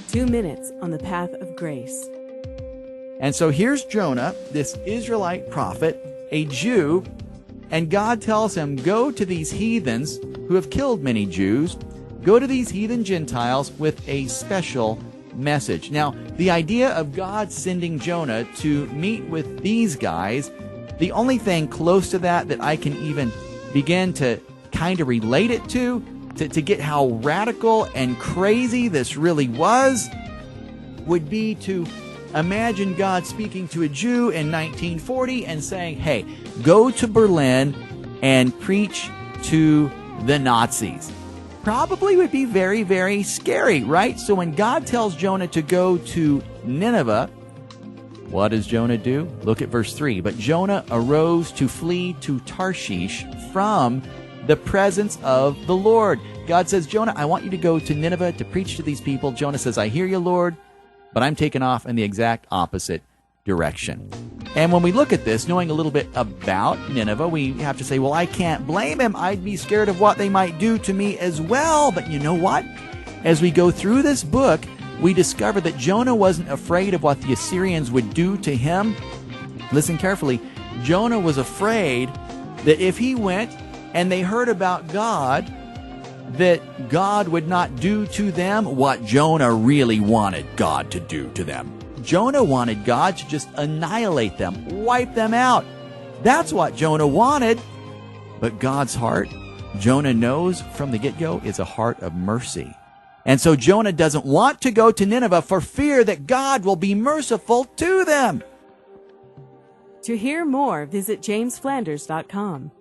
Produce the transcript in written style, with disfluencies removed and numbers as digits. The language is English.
2 minutes on the path of grace. And so here's Jonah, this Israelite prophet, a Jew, and God tells him, go to these heathens who have killed many Jews, go to these heathen Gentiles with a special message. Now, the idea of God sending Jonah to meet with these guys, the only thing close to that I can even begin to kind of relate it to get how radical and crazy this really was, would be to imagine God speaking to a Jew in 1940 and saying, hey, go to Berlin and preach to the Nazis. Probably would be very, very scary, right? So when God tells Jonah to go to Nineveh, what does Jonah do? Look at verse 3. But Jonah arose to flee to Tarshish from the presence of the Lord. God says, Jonah, I want you to go to Nineveh to preach to these people. Jonah says, I hear you, Lord, but I'm taking off in the exact opposite direction. And when we look at this, knowing a little bit about Nineveh, we have to say, well, I can't blame him. I'd be scared of what they might do to me as well. But you know what? As we go through this book, we discover that Jonah wasn't afraid of what the Assyrians would do to him. Listen carefully. Jonah was afraid that if he went and they heard about God, that God would not do to them what Jonah really wanted God to do to them. Jonah wanted God to just annihilate them, wipe them out. That's what Jonah wanted. But God's heart, Jonah knows from the get-go, is a heart of mercy. And so Jonah doesn't want to go to Nineveh for fear that God will be merciful to them. To hear more, visit jamesflanders.com.